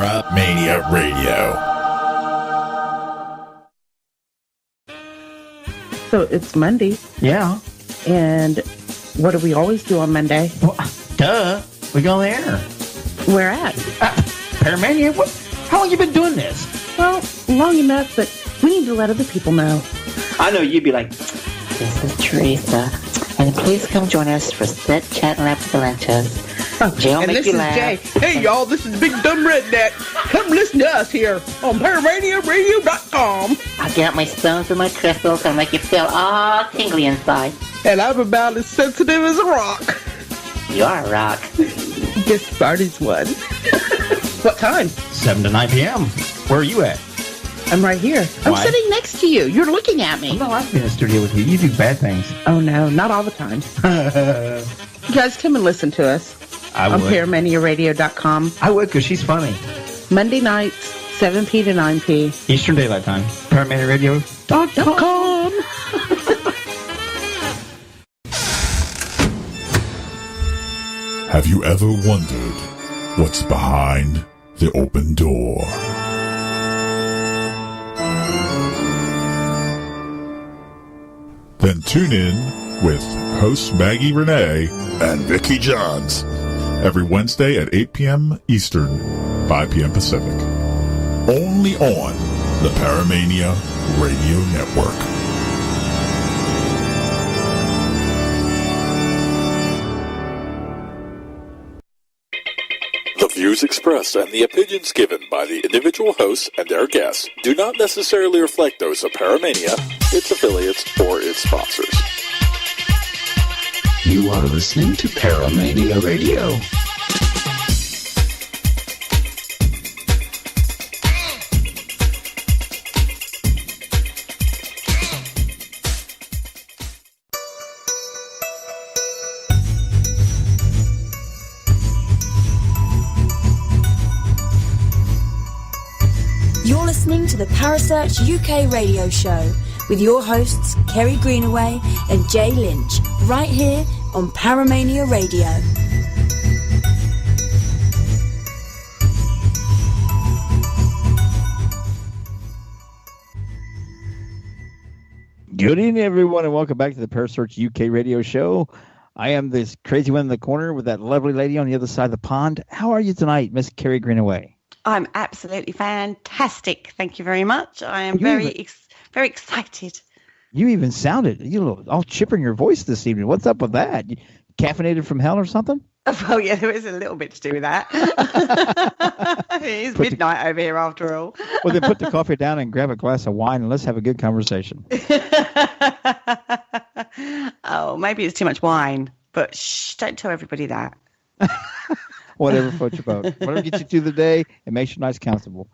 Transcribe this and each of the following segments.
Paramania Radio. So it's Monday. Yeah. And what do we always do on Monday? Well, duh. We go there. Where at? Paramania? How long you been doing this? Well, long enough, but we need to let other people know. I know you'd be like, this is Teresa, and please come join us for Sit, Chat, and Laugh with the Lunches. Jay'll and make this you is laugh. Jay. Hey, y'all, this is Big Dumb Redneck. Come listen to us here on ParamaniaRadio.com. I'll get out my stones and my crystals and make you feel all tingly inside. And I'm about as sensitive as a rock. You are a rock. Guess Sparty's one. What time? 7 to 9 p.m. Where are you at? I'm right here. Why? I'm sitting next to you. You're looking at me. I'm not like being in the studio with you. You do bad things. Oh, no, not all the time. You guys come and listen to us. I on would. ParamaniaRadio.com. I would, because she's funny. Monday nights, 7p to 9p. Eastern Daylight Time. ParamaniaRadio.com. Have you ever wondered what's behind the open door? Then tune in with hosts Maggie Renee and Vicky Johns every Wednesday at 8 p.m. Eastern, 5 p.m. Pacific. Only on the Paramania Radio Network. The views expressed and the opinions given by the individual hosts and their guests do not necessarily reflect those of Paramania, its affiliates, or its sponsors. You are listening to Paramania Radio. You're listening to the Parasearch UK radio show with your hosts Kerry Greenaway and Jay Lynch, right here on Paramania Radio. Good evening, everyone, and welcome back to the Parasearch UK radio show. I am this crazy one in the corner with that lovely lady on the other side of the pond. How are you tonight, Miss Kerry Greenaway? I'm absolutely fantastic. Thank you very much. I am very excited. You even sounded all chipper in your voice this evening. What's up with that? You caffeinated from hell or something? Well, yeah, there is a little bit to do with that. It is midnight over here after all. Well, then put the coffee down and grab a glass of wine and let's have a good conversation. Oh, maybe it's too much wine, but shh, don't tell everybody that. Whatever floats your boat. Whatever gets you through the day and makes you nice, comfortable.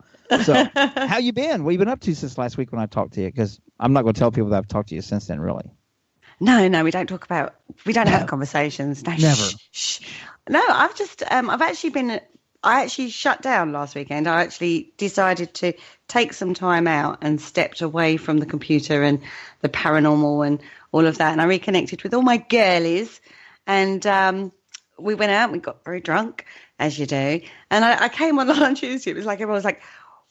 So, how you been? What have you been up to since last week when I talked to you? Because I'm not going to tell people that I've talked to you since then, really. No, we don't talk about. We don't have conversations. No, never. Shh. No, I've just. I actually shut down last weekend. I actually decided to take some time out and stepped away from the computer and the paranormal and all of that. And I reconnected with all my girlies, and we went out. We got very drunk, as you do. And I came on Tuesday. It was like everyone was like,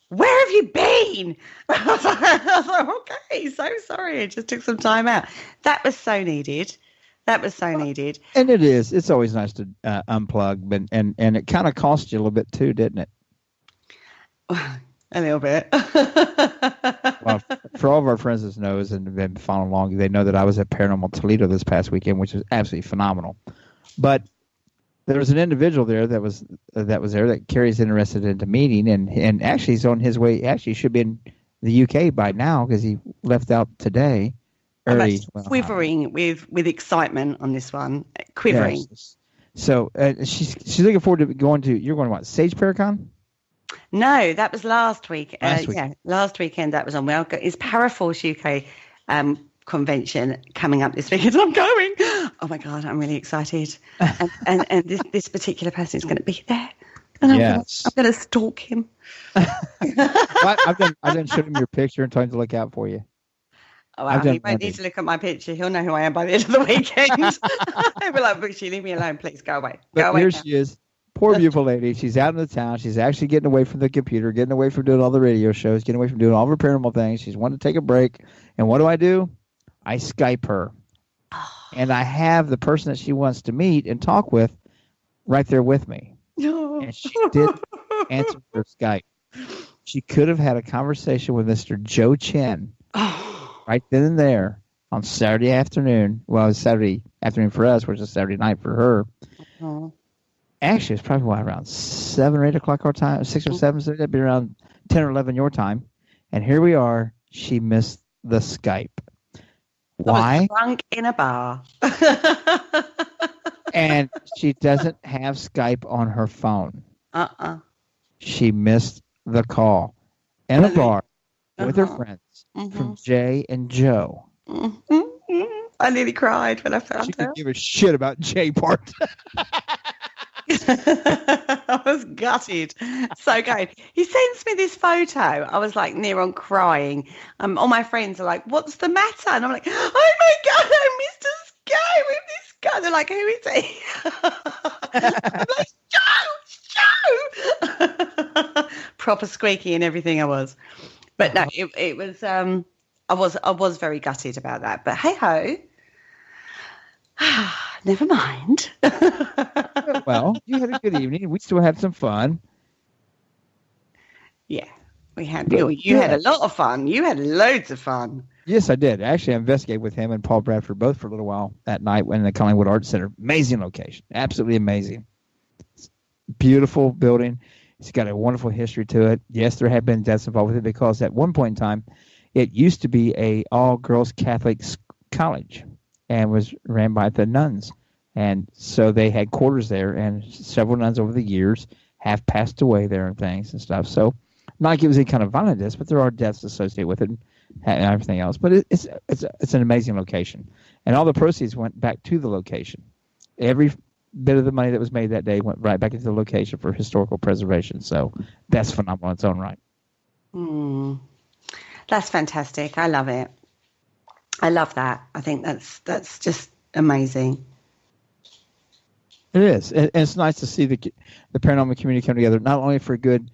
"Where have you been?" I was like, "Okay, so sorry. I just took some time out." That was so needed. And it is. It's always nice to unplug, and it kind of cost you a little bit too, didn't it? A little bit. Well, for all of our friends that knows and have been following along, they know that I was at Paranormal Toledo this past weekend, which was absolutely phenomenal. But there was an individual there that was there that Kerry's interested in meeting, and actually he's on his way. Actually, he should be in the UK by now because he left out today. I'm quivering with excitement on this one. Quivering. Yes. So she's looking forward to going to. You're going to what? Sage Paracon? No, that was last week. Last week. Yeah, last weekend that was on. Well, it's Paraforce UK convention coming up this weekend. I'm going. Oh my God, I'm really excited. and this particular person is going to be there. And I'm going to stalk him. I've done showed him your picture and told him to look out for you. Oh, well, he won't need to look at my picture. He'll know who I am by the end of the weekend. He'll be like, Bushy, leave me alone, please. Go away. Here she is. Poor beautiful lady. She's out in the town. She's actually getting away from the computer, getting away from doing all the radio shows, getting away from doing all of her paranormal things. She's wanting to take a break. And what do? I Skype her. And I have the person that she wants to meet and talk with right there with me. And she did answer her Skype. She could have had a conversation with Mr. Joe Chen right then and there on Saturday afternoon. Well, it was Saturday afternoon for us, which is Saturday night for her. Actually, it's probably around 7 or 8 o'clock our time, 6 or 7, so that'd be around 10 or 11 your time. And here we are. She missed the Skype. Why? I was drunk in a bar. And she doesn't have Skype on her phone. She missed the call in a bar with her friends from Jay and Joe. I nearly cried when I found She out. didn't give a shit about Jay part. I was gutted. So good. He sends me this photo. I was like near on crying. All my friends are like, "What's the matter?" And I'm like, "Oh my God, I missed a Sky with this guy." They're like, "Who is he?" I'm like, Joe. Proper squeaky and everything I was. But no, it was I was very gutted about that. But hey ho. Never mind. Well, you had a good evening. We still had some fun. Yeah, we had. You had a lot of fun. You had loads of fun. Yes, I did. Actually, I investigated with him and Paul Bradford both for a little while that night in the Collingwood Arts Center. Amazing location. Absolutely amazing. Beautiful building. It's got a wonderful history to it. Yes, there have been deaths involved with it because at one point in time, it used to be a all-girls Catholic college and was ran by the nuns. And so they had quarters there, and several nuns over the years have passed away there and things and stuff. So not like it was any kind of violent deaths, but there are deaths associated with it and everything else. But it's an amazing location. And all the proceeds went back to the location. Every bit of the money that was made that day went right back into the location for historical preservation. So that's phenomenal in its own right. That's fantastic. I love it. I love that. I think that's just amazing. It is. And it's nice to see the paranormal community come together, not only for a good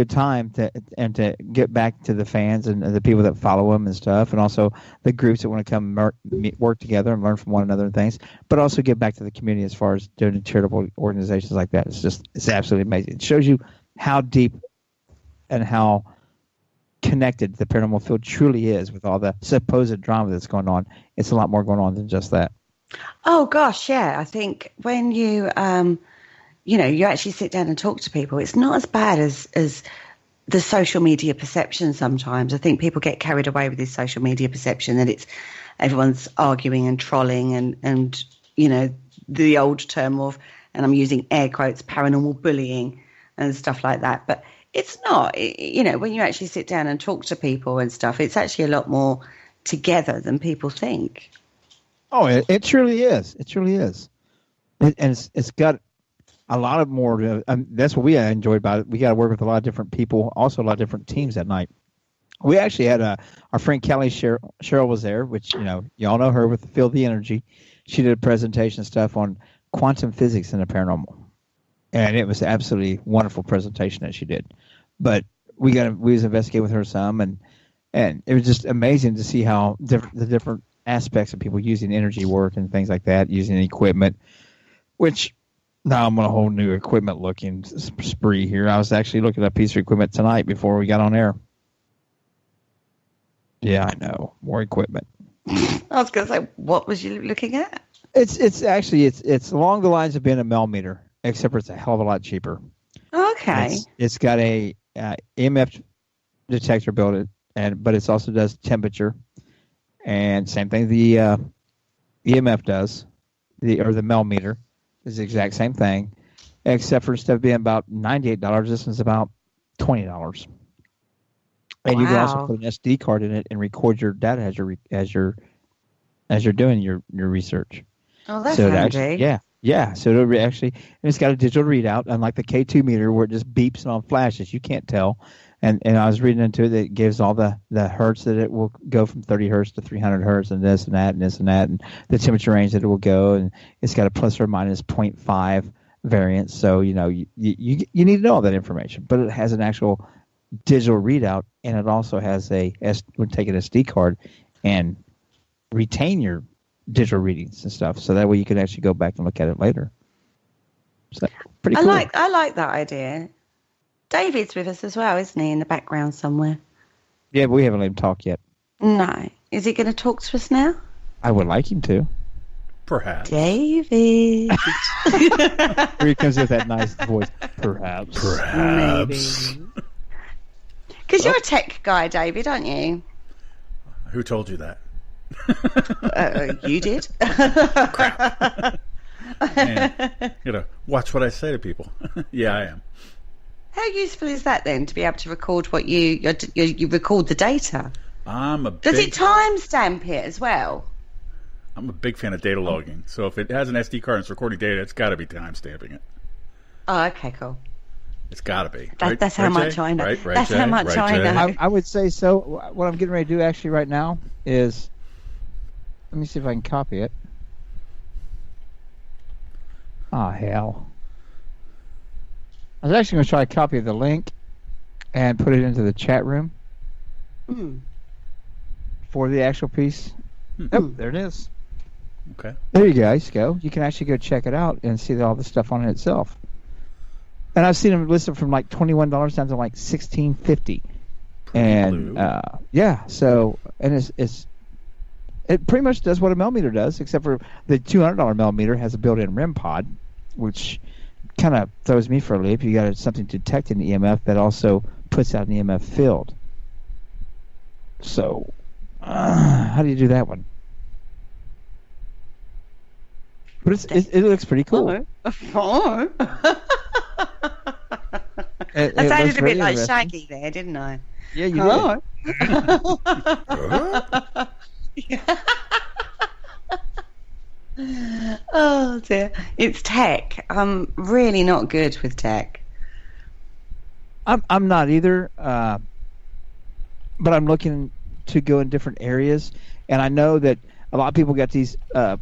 time to get back to the fans and the people that follow them and stuff, and also the groups that want to come work together and learn from one another and things, but also get back to the community as far as doing charitable organizations like that. It's absolutely amazing. It shows you how deep and how connected the paranormal field truly is with all the supposed drama that's going on. It's a lot more going on than just that. Oh gosh, yeah. I think when you you actually sit down and talk to people, it's not as bad as the social media perception sometimes. I think people get carried away with this social media perception that it's everyone's arguing and trolling and the old term of, and I'm using air quotes, paranormal bullying and stuff like that. But it's not. When you actually sit down and talk to people and stuff, it's actually a lot more together than people think. Oh, it truly is. It truly is. And it's got a lot of more. That's what we enjoyed about it. We got to work with a lot of different people, also a lot of different teams that night. We actually had our friend Kelly Cheryl was there, which, y'all know her with Feel the Energy. She did a presentation stuff on quantum physics and the paranormal. And it was absolutely wonderful presentation that she did. But we was investigating with her some, and it was just amazing to see how the different aspects of people using energy work and things like that, using equipment, which now I'm on a whole new equipment looking spree here. I was actually looking at a piece of equipment tonight before we got on air. Yeah, I know. More equipment. I was going to say, what was you looking at? It's actually along the lines of being a millimeter, except for it's a hell of a lot cheaper. Okay. It's got a EMF detector built in, but it also does temperature. And same thing the EMF does, the millimeter is the exact same thing, except for instead of being about $98, this one's about $20. And you can also put an SD card in it and record your data as you're doing your research. Oh, that's handy. Yeah. So it'll actually, and it's got a digital readout, unlike the K2 meter where it just beeps and on flashes. You can't tell. And I was reading into it that it gives all the hertz that it will go from 30 hertz to 300 hertz and this and that and this and that, and the temperature range that it will go. And it's got a plus or minus 0.5 variants. So you need to know all that information. But it has an actual digital readout, and it also has would take an SD card and retain your digital readings and stuff. So that way you can actually go back and look at it later. So pretty cool. I like that idea. David's with us as well, isn't he, in the background somewhere? Yeah, but we haven't let him talk yet. No. Is he going to talk to us now? I would like him to. Perhaps. David. Here he comes with that nice voice. Perhaps. Because you're a tech guy, David, aren't you? Who told you that? You did. Crap. Man, watch what I say to people. Yeah, I am. How useful is that then, to be able to record what you record the data? Does it timestamp it as well? I'm a big fan of data logging. So if it has an SD card and it's recording data, it's got to be timestamping it. Oh, okay, cool. It's got to be. That's how much I know. That's how much I know. I would say so. What I'm getting ready to do actually right now is, let me see if I can copy it. Oh, hell. I was actually going to try to copy the link and put it into the chat room for the actual piece. Oh, there it is. Okay. There you guys go. You can actually go check it out and see all the stuff on it itself. And I've seen them listed from like $21 down to like $16.50. And yeah, so and it pretty much does what a millimeter does, except for the $200 millimeter has a built-in REM pod, which kind of throws me for a loop. You got something to detect an EMF that also puts out an EMF field. So, how do you do that one? But it looks pretty cool. It sounded a bit like Shaggy there, didn't I? Yeah, you did. Oh dear, it's tech. I'm really not good with tech. I'm not either, but I'm looking to go in different areas, and I know that a lot of people got these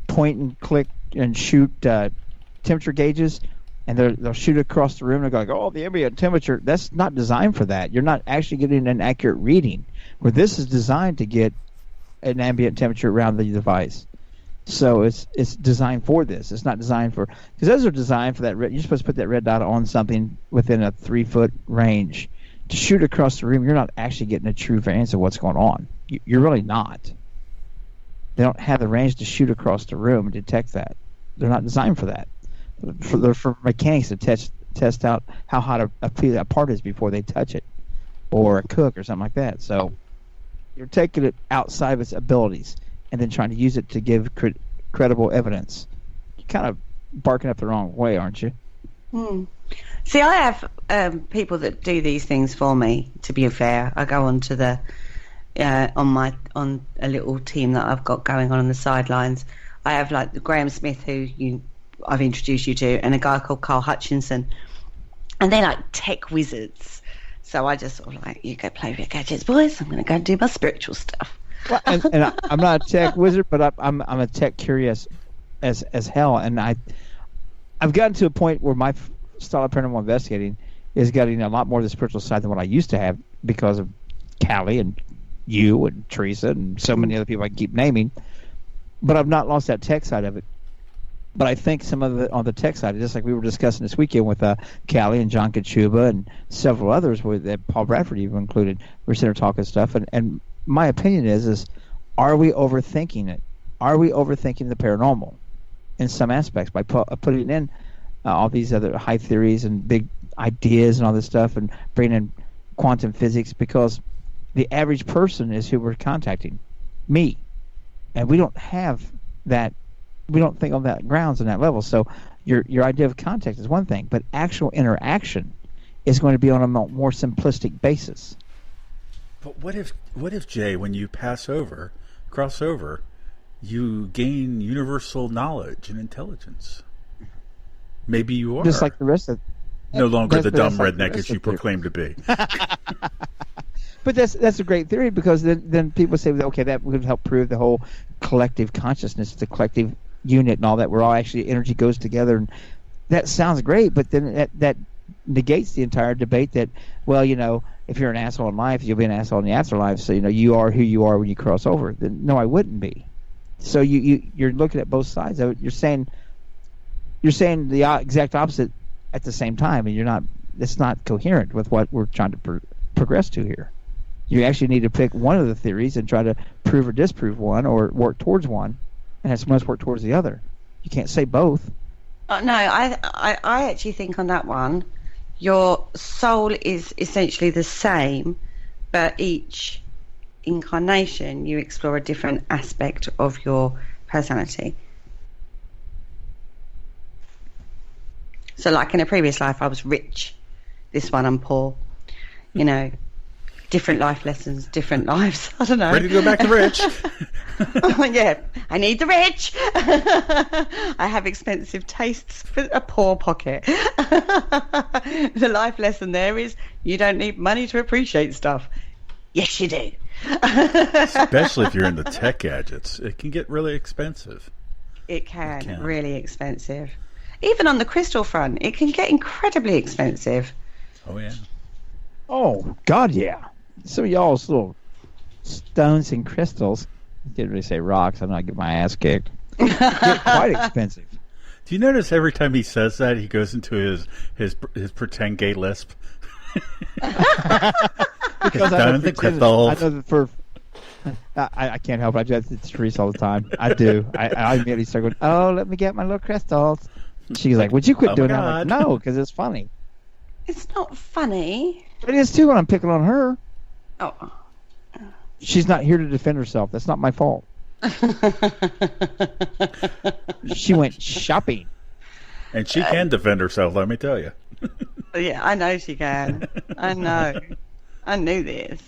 point and click and shoot temperature gauges, and they'll shoot across the room and go like, oh, the ambient temperature. That's not designed for that. You're not actually getting an accurate reading. Where this is designed to get an ambient temperature around the device. So it's designed for this. It's not designed for, because those are designed for that. You're supposed to put that red dot on something within a 3-foot range. To shoot across the room, you're not actually getting a true variance of what's going on. You're really not. They don't have the range to shoot across the room and detect that. They're not designed for that. They're for mechanics to test out how hot a part is before they touch it, or a cook or something like that. So you're taking it outside of its abilities and then trying to use it to give credible evidence. You're kind of barking up the wrong way, aren't you? See, I have people that do these things for me. To be fair, I go on to the on a little team that I've got going on the sidelines. I have like the Graham Smith, who I've introduced you to, and a guy called Carl Hutchinson, and they're like tech wizards. So I just sort of like, you go play with your gadgets, boys. I'm going to go do my spiritual stuff. Well, and I'm not a tech wizard, but I'm a tech curious as hell, and I've gotten to a point where my style of paranormal investigating is getting a lot more of the spiritual side than what I used to have because of Callie and you and Teresa and so many other people I can keep naming. But I've not lost that tech side of it. But I think some of it on the tech side, just like we were discussing this weekend with Callie and John Kachuba and several others, that Paul Bradford even included, we're sitting there talking stuff. And my opinion is are we overthinking it? Are we overthinking the paranormal in some aspects by putting in all these other high theories and big ideas and all this stuff and bringing in quantum physics? Because the average person is who we're contacting, me. And we don't have that. We don't think on that grounds on that level. So your idea of contact is one thing, but actual interaction is going to be on a more simplistic basis. But what if Jay, when you cross over, you gain universal knowledge and intelligence? Maybe you are just like the rest of no longer the dumb redneck as you proclaim to be. But that's a great theory, because then people say, okay, that would help prove the whole collective consciousness, the collective unit and all that, where all actually energy goes together. And that sounds great, but then that negates the entire debate that, well, if you're an asshole in life, you'll be an asshole in the afterlife. So, you are who you are when you cross over. Then, no, I wouldn't be. So you're looking at both sides of it. You're saying the exact opposite at the same time, and it's not coherent with what we're trying to progress to here. You actually need to pick one of the theories and try to prove or disprove one, or work towards one, and must work towards the other. You can't say both. No, I actually think on that one, your soul is essentially the same, but each incarnation you explore a different aspect of your personality. So like in a previous life I was rich, this one I'm poor, different life lessons, different lives. I don't know. Ready to go back to rich? Yeah, I need the rich. I have expensive tastes for a poor pocket. The life lesson there is you don't need money to appreciate stuff. Yes, you do. Especially if you're into tech gadgets. It can get really expensive. It can. Really expensive. Even on the crystal front, it can get incredibly expensive. Oh, yeah. Oh, God, yeah. Some of y'all's little stones and crystals, I didn't really say rocks, I'm not getting my ass kicked, get quite expensive. Do you notice every time he says that, he goes into his pretend gay lisp? Because I know that I can't help it. I do that to Teresa all the time. I do. I immediately start going, oh, let me get my little crystals. She's like, would you quit doing that? I'm like, no, because it's funny. It's not funny. But it is too when I'm picking on her. Oh. She's not here to defend herself. That's not my fault. She went shopping. And she can defend herself, let me tell you. Yeah, I know she can. I know. I knew this.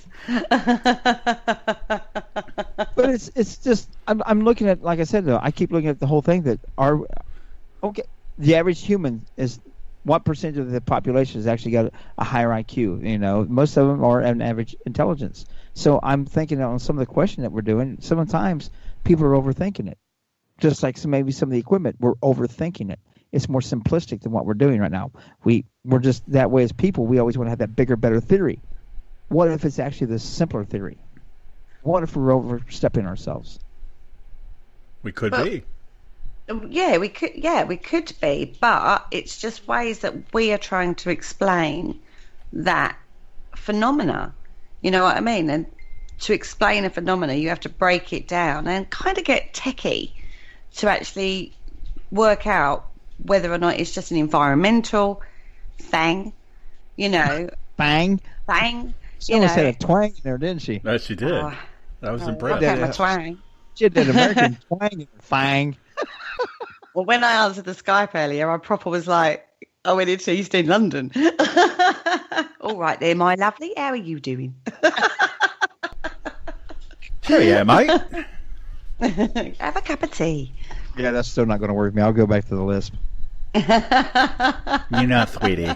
But it's just I'm looking at, like I said though, I keep looking at the whole thing that the average human is, what percentage of the population has actually got a higher IQ? Most of them are an average intelligence. So I'm thinking on some of the question that we're doing, sometimes people are overthinking it. Just like maybe some of the equipment, we're overthinking it. It's more simplistic than what we're doing right now. We're just that way as people. We always want to have that bigger, better theory. What if it's actually the simpler theory? What if we're overstepping ourselves? We could be. Yeah, we could. Yeah, we could be, but it's just ways that we are trying to explain that phenomena. You know what I mean? And to explain a phenomena, you have to break it down and kind of get techie to actually work out whether or not it's just an environmental thing. Bang. She almost had a twang in there, didn't she? No, she did. I was impressed. Okay, my twang. She had that American twang in her fang. Well, when I answered the Skype earlier, I proper was like, I went into East End London. All right there, my lovely. How are you doing? Sure, yeah, mate. Have a cup of tea. Yeah, that's still not going to work for me. I'll go back to the lisp. You're not, sweetie.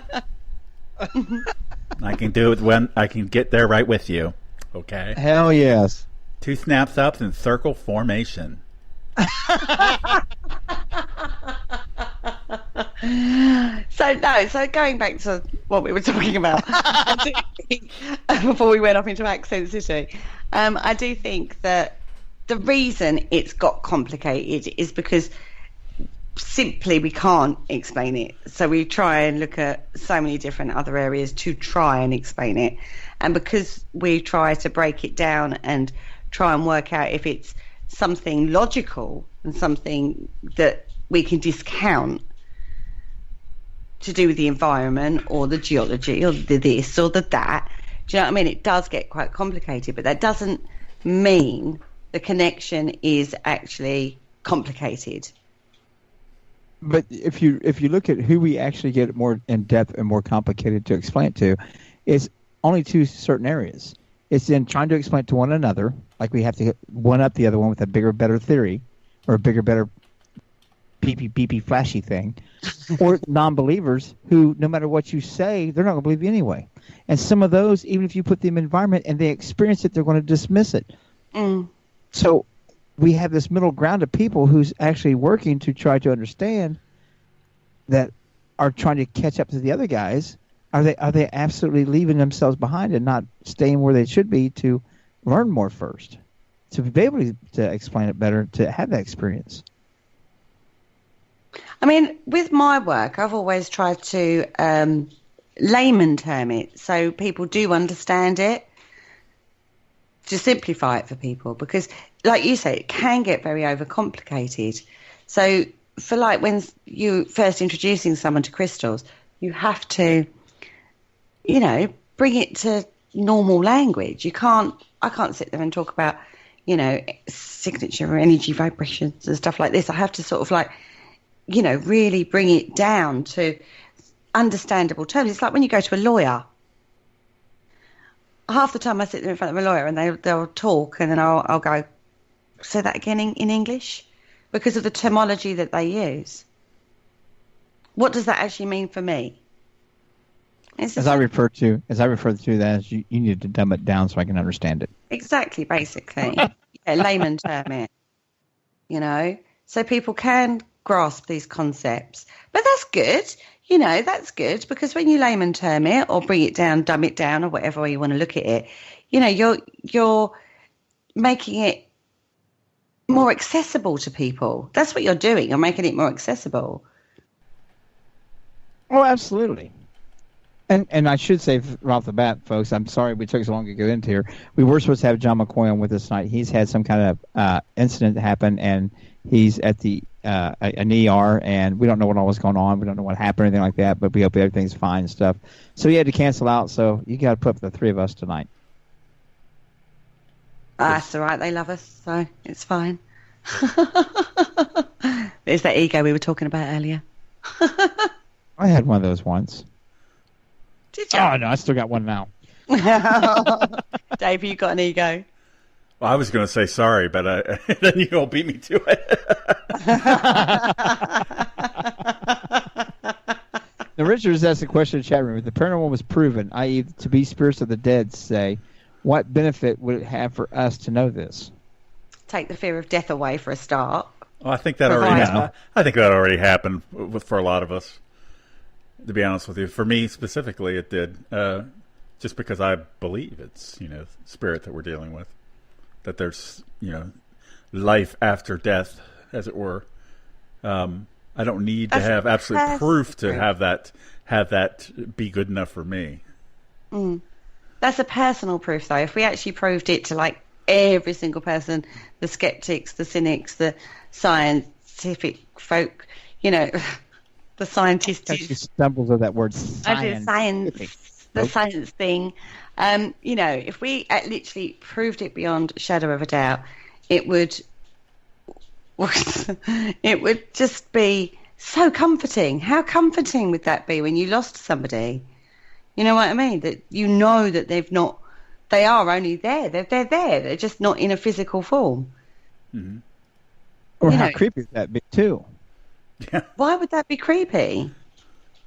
I can do it when I can get there right with you. Okay. Hell yes. 2 snaps ups in circle formation. So going back to what we were talking about, I do think, before we went off into Accent City, I do think that the reason it's got complicated is because simply we can't explain it. So we try and look at so many different other areas to try and explain it. And because we try to break it down and try and work out if it's something logical and something that we can discount to do with the environment or the geology or the this or the that, do you know what I mean? It does get quite complicated, but that doesn't mean the connection is actually complicated. But if you look at who we actually get more in depth and more complicated to explain it to, it's only 2 certain areas. It's in trying to explain it to one another, like we have to one up the other one with a bigger, better theory, or a bigger, better beepy flashy thing, or non-believers who, no matter what you say, they're not going to believe you anyway. And some of those, even if you put them in environment and they experience it, they're going to dismiss it. So we have this middle ground of people who's actually working to try to understand that are trying to catch up to the other guys, are they absolutely leaving themselves behind and not staying where they should be to learn more first, to be able to explain it better, to have that experience? I mean, with my work, I've always tried to layman term it so people do understand it, to simplify it for people, because, like you say, it can get very overcomplicated. So for like when you first introducing someone to crystals, you have to, you know, bring it to normal language. I can't sit there and talk about, you know, signature or energy vibrations and stuff like this. I have to sort of like, you know, really bring it down to understandable terms. It's like when you go to a lawyer. Half the time I sit there in front of a lawyer and they'll talk, and then I'll go, say that again in English, because of the terminology that they use. What does that actually mean for me? As I refer to that as you need to dumb it down so I can understand it. Exactly, basically. Layman term it, you know, so people can grasp these concepts. But that's good, you know, that's good, because when you layman term it or bring it down, dumb it down, or whatever way you want to look at it, you know, you're making it more accessible to people. That's what you're doing. You're making it more accessible. Oh, absolutely. And I should say right off the bat, folks, I'm sorry we took so long to get into here. We were supposed to have John McCoy on with us tonight. He's had some kind of incident happen, and he's at an ER, and we don't know what all was going on. We don't know what happened or anything like that, but we hope everything's fine and stuff. So he had to cancel out, so you got to put up the three of us tonight. That's all right. They love us, so it's fine. There's that ego we were talking about earlier. I had one of those once. Did you? Oh, no, I still got one now. Dave, you got an ego? Well, I was going to say sorry, but then you all beat me to it. Now, Richard has asked a question in the chat room. If the paranormal was proven, i.e. to be spirits of the dead, say, what benefit would it have for us to know this? Take the fear of death away for a start. Well, I think that already happened for a lot of us. To be honest with you, for me specifically, it did. Just because I believe it's, you know, spirit that we're dealing with, that there's, you know, life after death, as it were. I don't need to have absolute proof to have that be good enough for me. That's a personal proof, though. If we actually proved it to like every single person, the skeptics, the cynics, the scientific folk, you know. The scientists. She stumbles over that word science. The science thing. You know, if we literally proved it beyond a shadow of a doubt, it would just be so comforting. How comforting would that be when you lost somebody? You know what I mean? That you know that they are only there. They're there. They're just not in a physical form. Mm-hmm. Or how creepy would that be too? Yeah. Why would that be creepy?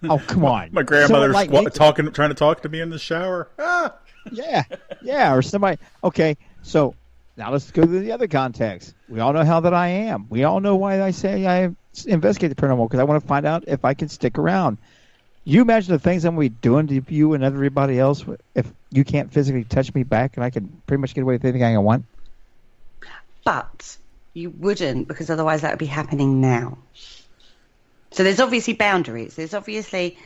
Oh, come on. My grandmother's trying to talk to me in the shower. Ah! Yeah, or somebody. Okay, so now let's go to the other context. We all know how that I am. We all know why I say I investigate the paranormal, because I want to find out if I can stick around. You imagine the things I'm going to be doing to you and everybody else if you can't physically touch me back and I can pretty much get away with anything I want? But you wouldn't, because otherwise that would be happening now. So there's obviously boundaries. There's obviously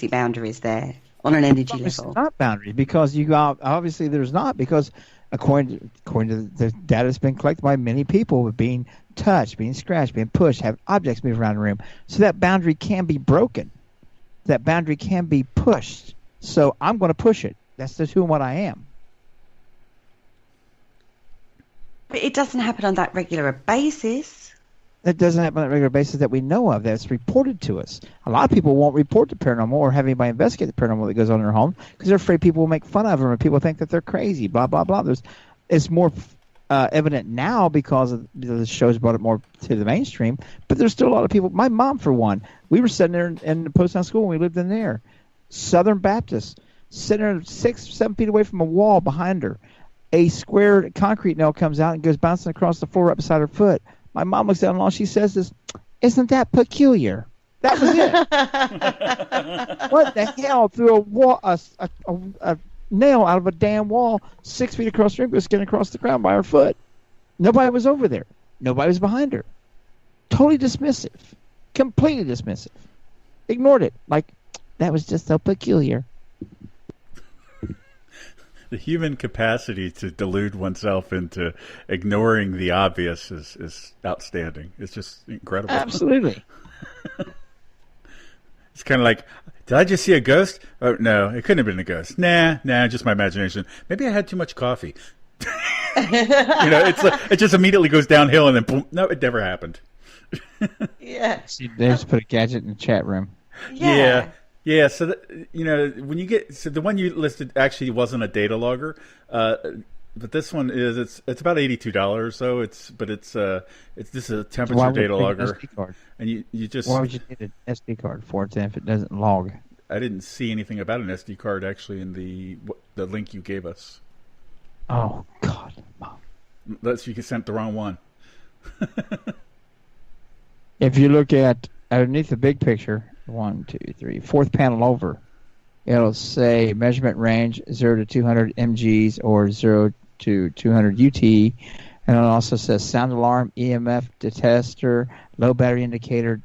boundaries there on an energy level. It's not boundaries, because obviously there's not, because according to the data that's been collected by many people, with being touched, being scratched, being pushed, have objects move around the room, so that boundary can be broken. That boundary can be pushed. So I'm going to push it. That's just who and what I am. But it doesn't happen on that regular basis. That doesn't happen on a regular basis that we know of, that's reported to us. A lot of people won't report the paranormal or have anybody investigate the paranormal that goes on in their home because they're afraid people will make fun of them or people think that they're crazy, blah, blah, blah. It's more evident now because of the show's brought it more to the mainstream, but there's still a lot of people. My mom, for one, we were sitting there in the post-town school when we lived in there. Southern Baptist, sitting there 6-7 feet away from a wall behind her. A square concrete nail comes out and goes bouncing across the floor right beside her foot. My mom looks down and all she says is, "Isn't that peculiar?" That was it. What the hell? Threw a nail out of a damn wall 6 feet across the ring, was getting across the ground by her foot. Nobody was over there. Nobody was behind her. Totally dismissive. Completely dismissive. Ignored it. Like, that was just so peculiar. The human capacity to delude oneself into ignoring the obvious is outstanding. It's just incredible. Absolutely. It's kind of like, did I just see a ghost? Oh, no, it couldn't have been a ghost. Nah, just my imagination. Maybe I had too much coffee. It's like, it just immediately goes downhill and then boom. No, it never happened. Yeah. See, they just put a gadget in the chat room. Yeah. So when you get the one you listed actually wasn't a data logger, but this one is it's about $82. So it's this is a temperature data logger. SD card? And you just why would you need an SD card for it if it doesn't log? I didn't see anything about an SD card actually in the link you gave us. Oh God! Unless you sent the wrong one. If you look at underneath the big picture, 1, 2, 3, fourth panel over, it'll say measurement range 0 to 200 mgs or 0 to 200 UT, and it also says sound alarm, EMF detector, low battery indicator,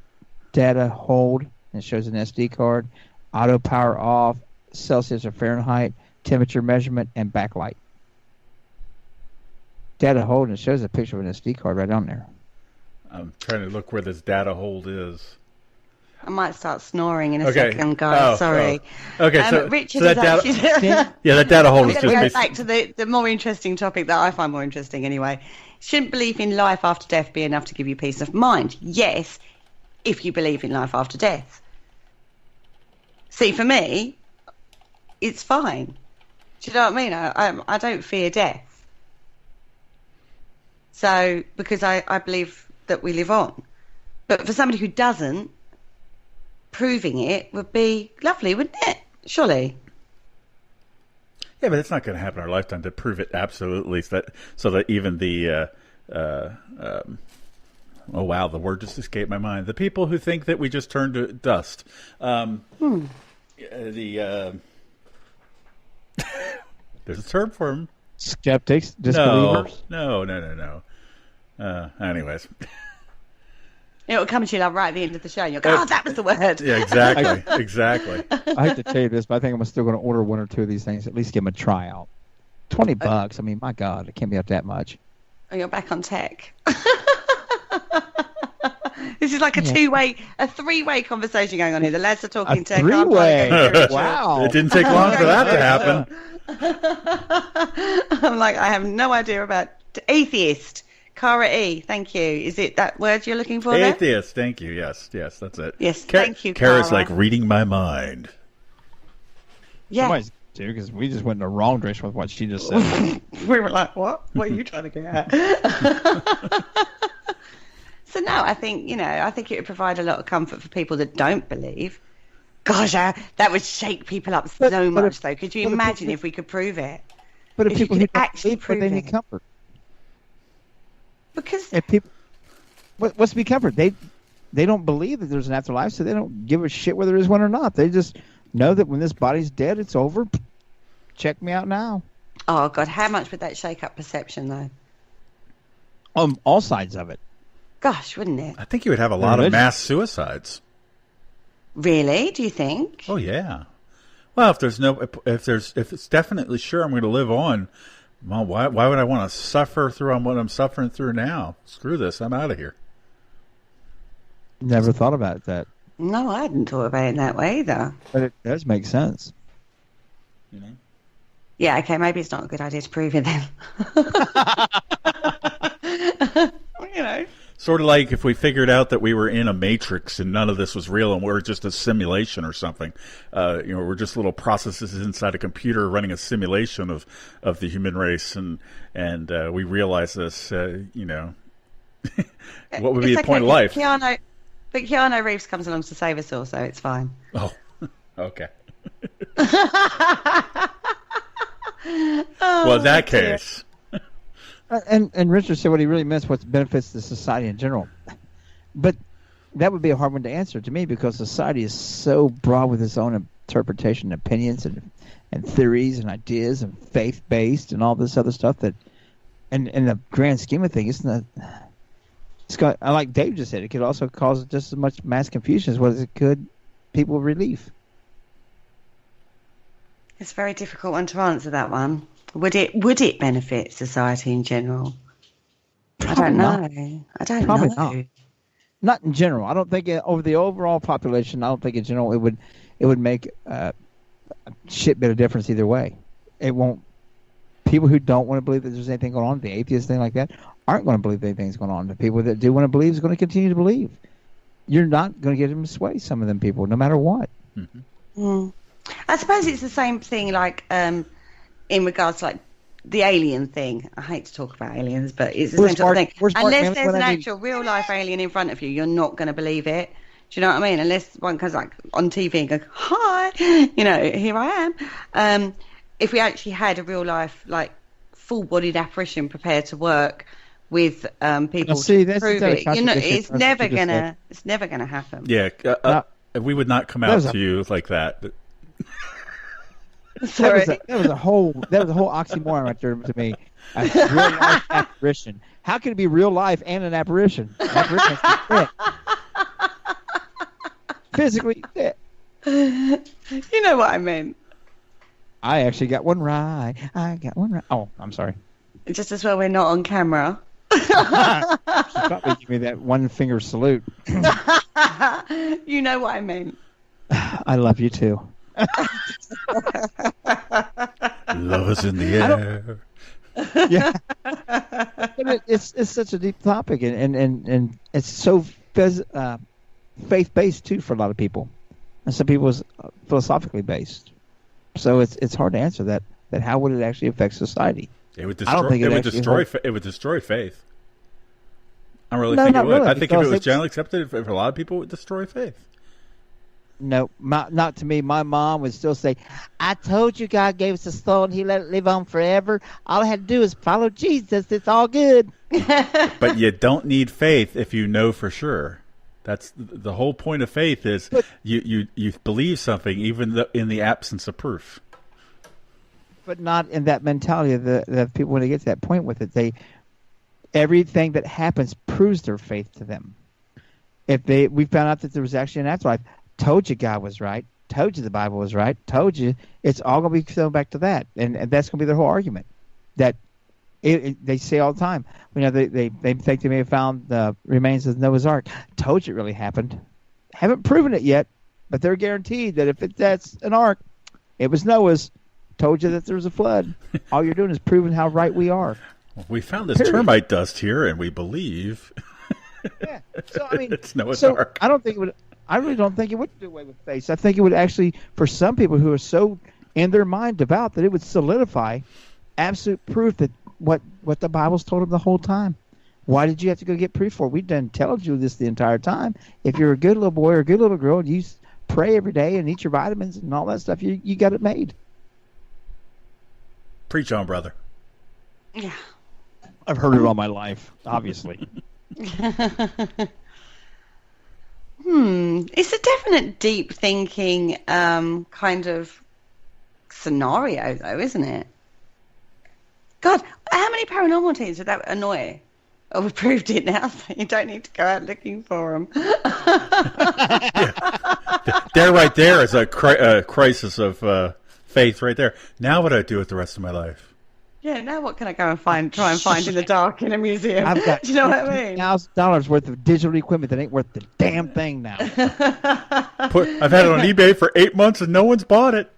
data hold, and it shows an SD card, auto power off, Celsius or Fahrenheit, temperature measurement, and backlight. Data hold, and it shows a picture of an SD card right on there. I'm trying to look where this data hold is. I might start snoring in a second, guys. Sorry. Okay, so Richard so is actually... that data hold is I'm just... going to go back to the more interesting topic that I find more interesting anyway. Shouldn't belief in life after death be enough to give you peace of mind? Yes, if you believe in life after death. See, for me, it's fine. Do you know what I mean? I don't fear death. So, because I believe that we live on. But for somebody who doesn't, proving it would be lovely, wouldn't it? Surely. Yeah, but it's not going to happen in our lifetime to prove it absolutely, so that even the oh wow, the word just escaped my mind. The people who think that we just turned to dust. There's a term for them. Skeptics, disbelievers. No. Anyways. It'll come to you like right at the end of the show, and you'll go, that was the word. Yeah, exactly. I hate to tell you this, but I think I'm still going to order one or two of these things, at least give them a tryout. $20, I mean, my God, it can't be up that much. Oh, you're back on tech. This is like a three-way conversation going on here. The lads are talking tech. Three-way. Wow. It didn't take long for that to happen. I'm like, I have no idea about atheist. Cara E, thank you. Is it that word you're looking for there? Atheist, thank you. Yes, that's it. Yes, thank you, Kara's Cara. like reading my mind. Yeah. Because we just went in the wrong direction with what she just said. We were like, what? What are you trying to get at? So no, I think it would provide a lot of comfort for people that don't believe. Gosh, that would shake people up so much, though. Could you imagine if we could prove it? But if people could who actually prove they it, need comfort. Because if people, what's to be comfort? They don't believe that there's an afterlife, so they don't give a shit whether there is one or not. They just know that when this body's dead, it's over. Check me out now. Oh God, how much would that shake up perception, though? On all sides of it. Gosh, wouldn't it? I think you would have a lot of mass suicides. Really? Do you think? Oh yeah. Well, if it's definitely sure I'm going to live on, well, why would I want to suffer through what I'm suffering through now? Screw this, I'm out of here. Never thought about that. No, I hadn't thought about it that way either. But it does make sense. You know? Yeah, okay, maybe it's not a good idea to prove it then. You know. Sort of like if we figured out that we were in a matrix and none of this was real and we're just a simulation or something. We're just little processes inside a computer running a simulation of the human race, and we realize this. What would be the point of life? But Keanu Reeves comes along to save us all, so it's fine. Oh, okay. Well, in that case. And Richard said what he really meant, what benefits the society in general. But that would be a hard one to answer to me because society is so broad with its own interpretation, opinions, and theories and ideas and faith-based and all this other stuff that, and in the grand scheme of things, it's not. It's got, like Dave just said, it could also cause just as much mass confusion as what it could people relief. It's a very difficult one to answer, that one. Would it benefit society in general? Probably I don't know. not. I don't Probably know. Not in general. I don't think over the overall population. I don't think in general it would make a shit bit of difference either way. It won't. People who don't want to believe that there's anything going on, the atheists, thing like that, aren't going to believe anything's going on. The people that do want to believe is going to continue to believe. You're not going to get them to sway some of them people, no matter what. Mm-hmm. Mm. I suppose it's the same thing, like in regards to like the alien thing. I hate to talk about aliens, but it's the same sort of thing. Unless there's an actual real life alien in front of you, you're not going to believe it. Do you know what I mean? Unless one comes like on TV and goes, "Hi, here I am." If we actually had a real life, like full-bodied apparition prepared to work with people to prove it, it's never gonna happen. Yeah, we would not come out to you like that. Sorry, that was a whole oxymoron right there to me. A real life apparition. How can it be real life and an apparition? Apparition is physically fit. You know what I mean. I actually got one right. Oh, I'm sorry. Just as well we're not on camera. She probably give me that one finger salute. You know what I mean. I love you too. Love is in the air. Yeah, but it's such a deep topic, and it's so faith based too for a lot of people, and some people is philosophically based. So it's hard to answer that how would it actually affect society? It would destroy. It would destroy faith. I really think it would. Really, I think if it was generally accepted, for a lot of people, it would destroy faith. No, not to me. My mom would still say, "I told you God gave us a soul and He let it live on forever. All I had to do is follow Jesus. It's all good." But you don't need faith if you know for sure. That's the whole point of faith is you believe something even in the absence of proof. But not in that mentality of the people when they get to that point with it. Everything that happens proves their faith to them. We found out that there was actually an afterlife. Told you God was right. Told you the Bible was right. Told you it's all going to be thrown back to that, and that's going to be their whole argument. That they say all the time. They think they may have found the remains of Noah's Ark. Told you it really happened. Haven't proven it yet, but they're guaranteed that if that's an ark, it was Noah's. Told you that there was a flood. All you're doing is proving how right we are. We found this termite dust here, and we believe. Yeah. So I mean, it's Noah's Ark. I really don't think it would do away with faith. I think it would actually, for some people who are so in their mind devout, that it would solidify absolute proof that what the Bible's told them the whole time. Why did you have to go get proof for it? We've done told you this the entire time. If you're a good little boy or a good little girl, and you pray every day and eat your vitamins and all that stuff, you got it made. Preach on, brother. Yeah. I've heard it all my life, obviously. It's a definite deep thinking kind of scenario, though, isn't it? God, how many paranormal teams would that annoy? Oh, we've proved it now, so you don't need to go out looking for them. Yeah. There, right there is a crisis of faith right there. Now what do I do with the rest of my life? Yeah, now what can I go and try and find in the dark in a museum? I've got do you know what I mean? $1,000 worth of digital equipment that ain't worth the damn thing now. I've had it on eBay for 8 months and no one's bought it.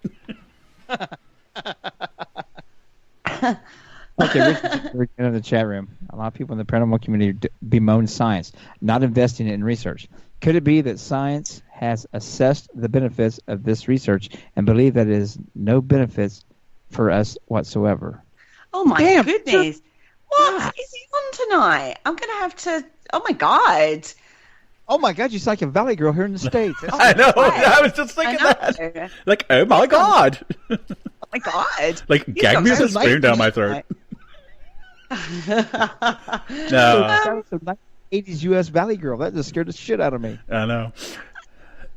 Okay, Richard, in the chat room. A lot of people in the paranormal community bemoan science, not investing in research. Could it be that science has assessed the benefits of this research and believe that it is no benefits for us whatsoever? Oh my goodness! What is he on tonight? I'm gonna have to. Oh my god! Oh my god! You're like a Valley girl here in the States. I know. I was just thinking that. Like, oh my god! Oh my god! Like, gag me with a spoon down my throat. No. 80s U.S. Valley Girl. That just scared the shit out of me. I know.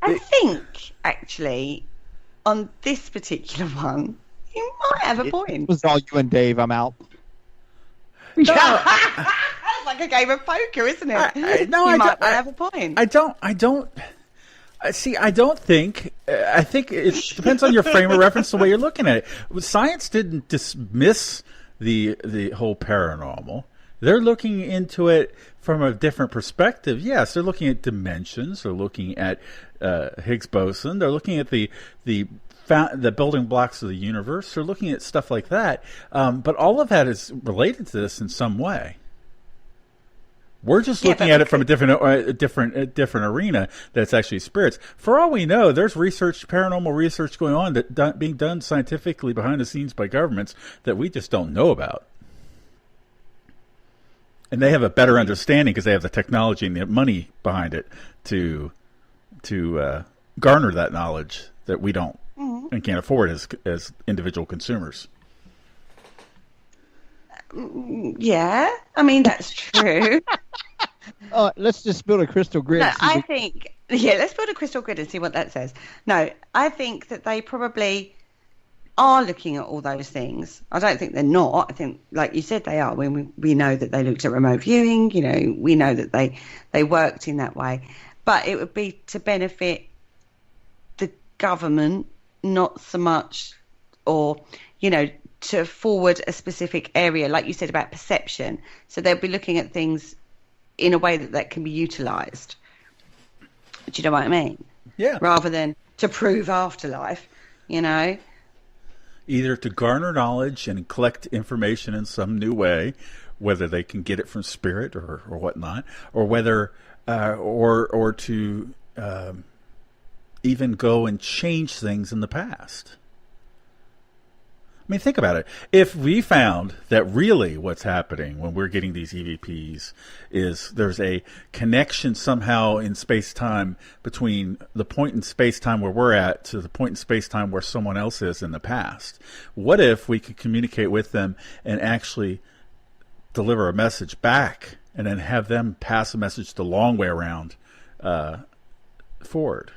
I think, actually, on this particular one, you might have a point. It was all you and Dave. I'm out. It's like a game of poker, isn't it? You might have a point. I don't think. I think it depends on your frame of reference, the way you're looking at it. Science didn't dismiss the whole paranormal. They're looking into it from a different perspective. Yes, they're looking at dimensions. They're looking at Higgs boson. They're looking at the building blocks of the universe. They're looking at stuff like that. But all of that is related to this in some way. We're just looking at it from a different arena. That's actually spirits. For all we know, there's paranormal research going on being done scientifically behind the scenes by governments that we just don't know about. And they have a better understanding because they have the technology and the money behind it to garner that knowledge that we don't and can't afford as individual consumers. Yeah, I mean, that's true. Let's just build a crystal grid. No, let's build a crystal grid and see what that says. No, I think that they probably are looking at all those things. I don't think they're not. I think, like you said, they are. We know that they looked at remote viewing. You know, we know that they worked in that way. But it would be to benefit the government, not so much, or, you know, to forward a specific area, like you said about perception. So they'll be looking at things in a way that can be utilised. Do you know what I mean? Yeah. Rather than to prove afterlife, you know. Either to garner knowledge and collect information in some new way, whether they can get it from spirit or whatnot, or whether or to even go and change things in the past. I mean, think about it. If we found that really what's happening when we're getting these EVPs is there's a connection somehow in space-time between the point in space-time where we're at to the point in space-time where someone else is in the past, what if we could communicate with them and actually deliver a message back and then have them pass a message the long way around forward?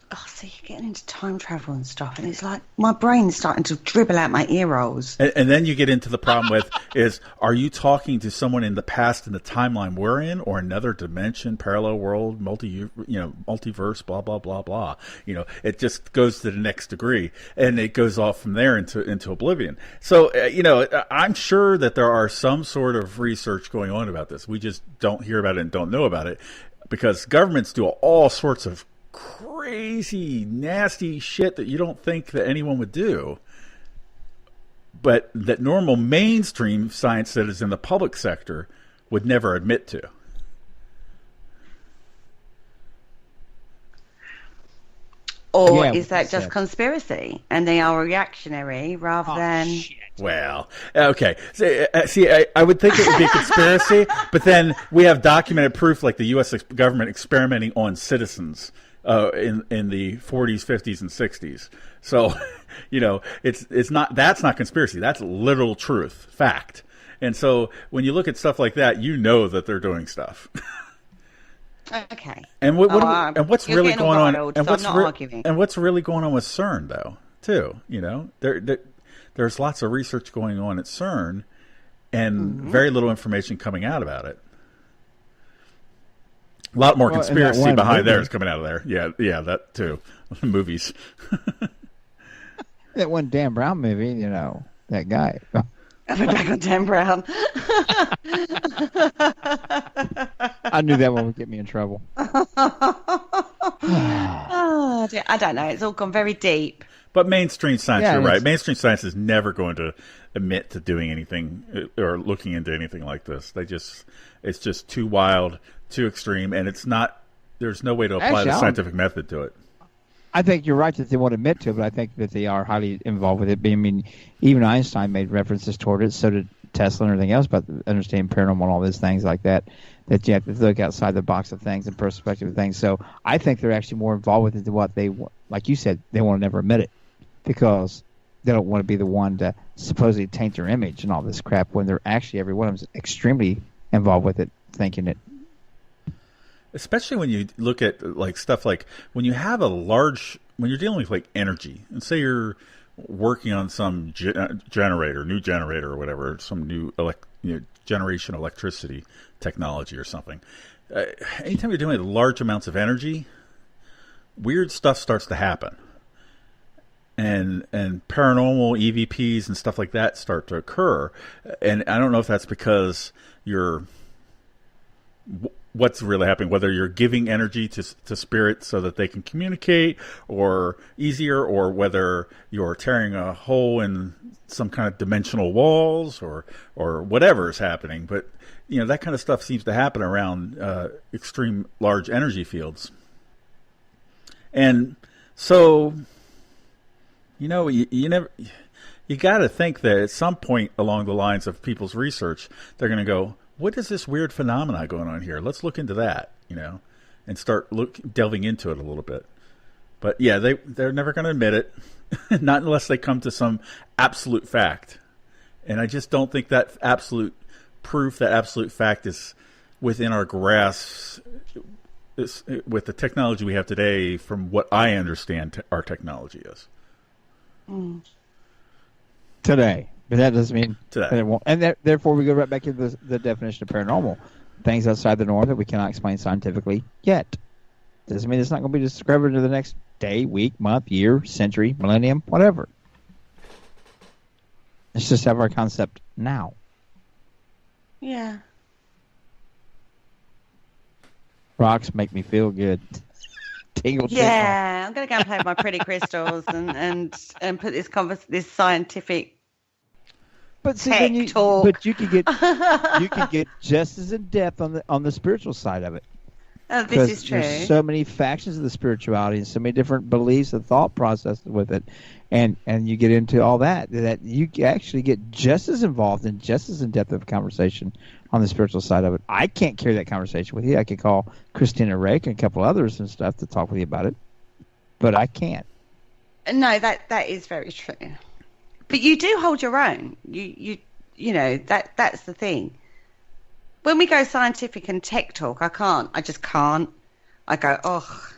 Oh, so you're getting into time travel and stuff, and it's like my brain's starting to dribble out my ear rolls. And then you get into the problem with are you talking to someone in the past in the timeline we're in, or another dimension, parallel world, multiverse, blah blah blah blah. You know, it just goes to the next degree, and it goes off from there into oblivion. So I'm sure that there are some sort of research going on about this. We just don't hear about it and don't know about it because governments do all sorts of crazy, nasty shit that you don't think that anyone would do, but that normal mainstream science that is in the public sector would never admit to. Or is that just conspiracy and they are reactionary rather than... Shit. Well, okay. See, I would think it would be a conspiracy, but then we have documented proof like the U.S. government experimenting on citizens in the 40s, 50s, and 60s. So, that's not conspiracy. That's literal truth, fact. And so when you look at stuff like that, you know that they're doing stuff. Okay. And what's really going on? Arguing. And what's really going on with CERN, though, too? There's lots of research going on at CERN, and very little information coming out about it. A lot more conspiracy behind there is coming out of there. Yeah, that too. Movies. That one Dan Brown movie, that guy. I'll be back on Dan Brown. I knew that one would get me in trouble. Oh, dear. I don't know. It's all gone very deep. But mainstream science, you're right. Mainstream science is never going to admit to doing anything or looking into anything like this. It's just too wild, too extreme, and there's no way to apply the scientific method to it. I think you're right that they won't admit to it, but I think that they are highly involved with it. I mean, even Einstein made references toward it, so did Tesla and everything else about understanding paranormal and all these things like that you have to look outside the box of things and perspective of things. So I think they're actually more involved with it than what they, like you said, they want to never admit it because they don't want to be the one to supposedly taint their image and all this crap when they're actually, every one of them is extremely involved with it, thinking it. Especially when you look at like stuff like when you have when you're dealing with like energy, and say you're working on some generator, new generator or whatever, some new generation electricity technology or something. Anytime you're dealing with large amounts of energy, weird stuff starts to happen. And paranormal EVPs and stuff like that start to occur. And I don't know if that's because what's really happening, whether you're giving energy to spirits so that they can communicate or easier, or whether you're tearing a hole in some kind of dimensional walls or whatever is happening. But, that kind of stuff seems to happen around extreme large energy fields. And so, you got to think that at some point along the lines of people's research, they're going to go, what is this weird phenomena going on here? Let's look into that, and start delving into it a little bit. But yeah, they're never going to admit it, not unless they come to some absolute fact. And I just don't think that absolute proof, that absolute fact is within our grasp with the technology we have today, from what I understand our technology is. Today. But that doesn't mean today. That it won't. And therefore, we go right back into the definition of paranormal. Things outside the norm that we cannot explain scientifically yet. Doesn't mean it's not going to be discovered in the next day, week, month, year, century, millennium, whatever. Let's just have our concept now. Yeah. Rocks make me feel good. Tingle. Yeah, I'm going to go and play with my pretty crystals and put this scientific. But see, then you could get just as in depth on the spiritual side of it. Oh, this is true. There's so many factions of the spirituality and so many different beliefs and thought processes with it, and you get into all that you actually get just as involved and just as in depth of a conversation on the spiritual side of it. I can't carry that conversation with you. I could call Christina Rake and a couple others and stuff to talk with you about it, but I can't. No, that is very true. But you do hold your own. That's the thing. When we go scientific and tech talk, I can't. I just can't. I go, oh.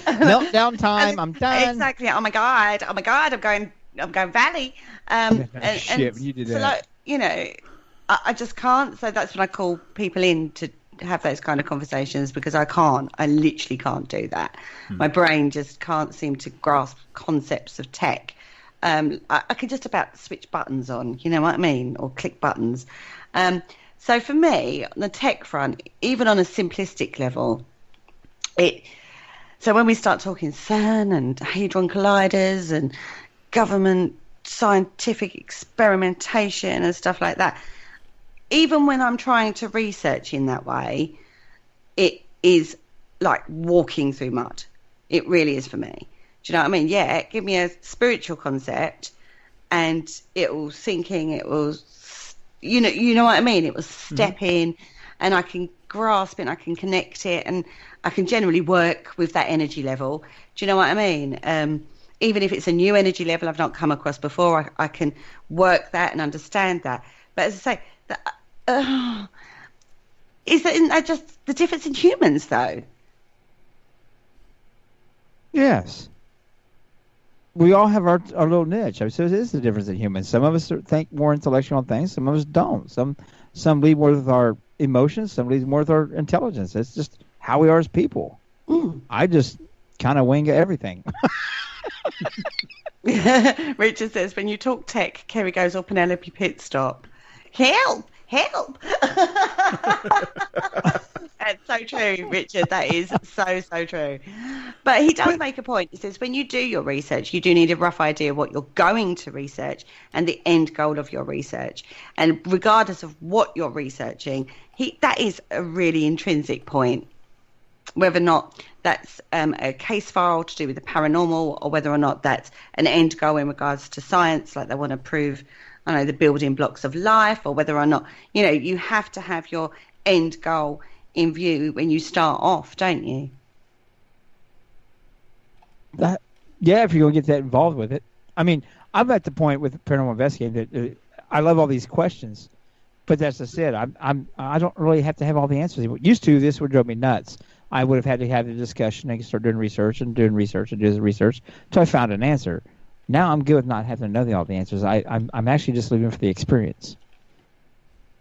Meltdown time. I'm done. Exactly. Oh my god. I'm going valley. Shit, you did that. So I just can't. So that's when I call people in to have those kind of conversations, because I literally can't do that. My brain just can't seem to grasp concepts of tech. I can just about switch buttons on, you know what I mean, or click buttons. So for me, on the tech front, even on a simplistic level, so when we start talking CERN and Hadron Colliders and government scientific experimentation and stuff like that, even when I'm trying to research in that way, it is like walking through mud. It really is for me. Do you know what I mean? Yeah, give me a spiritual concept and it will sink in, it will, you know what I mean? It will step in and I can grasp it and I can connect it and I can generally work with that energy level. Do you know what I mean? Even if it's a new energy level I've not come across before, I can work that and understand that. But as I say, isn't that just the difference in humans, though? Yes. We all have our little niche. I mean, so it is the difference in humans. Some of us think more intellectual on things. Some of us don't. Some lead more with our emotions. Some lead more with our intelligence. It's just how we are as people. I just kind of wing everything. Richard says, when you talk tech, Kerry goes, "Oh, Penelope, pit stop. Help! That's so true, Richard. That is so true. But he does make a point. He says, when you do your research, you do need a rough idea of what you're going to research and the end goal of your research. And regardless of what you're researching, that is a really intrinsic point. Whether or not that's a case file to do with the paranormal, or whether or not that's an end goal in regards to science, like they want to prove, the building blocks of life, or whether or not, you have to have your end goal in view when you start off, don't you? Yeah, if you're going to get that involved with it. I mean, I'm at the point with paranormal investigating that I love all these questions, but as I said, I don't really have to have all the answers. Used to, this would drive me nuts. I would have had to have the discussion and start doing research until I found an answer. Now I'm good with not having to know all the answers. I'm actually just living for the experience.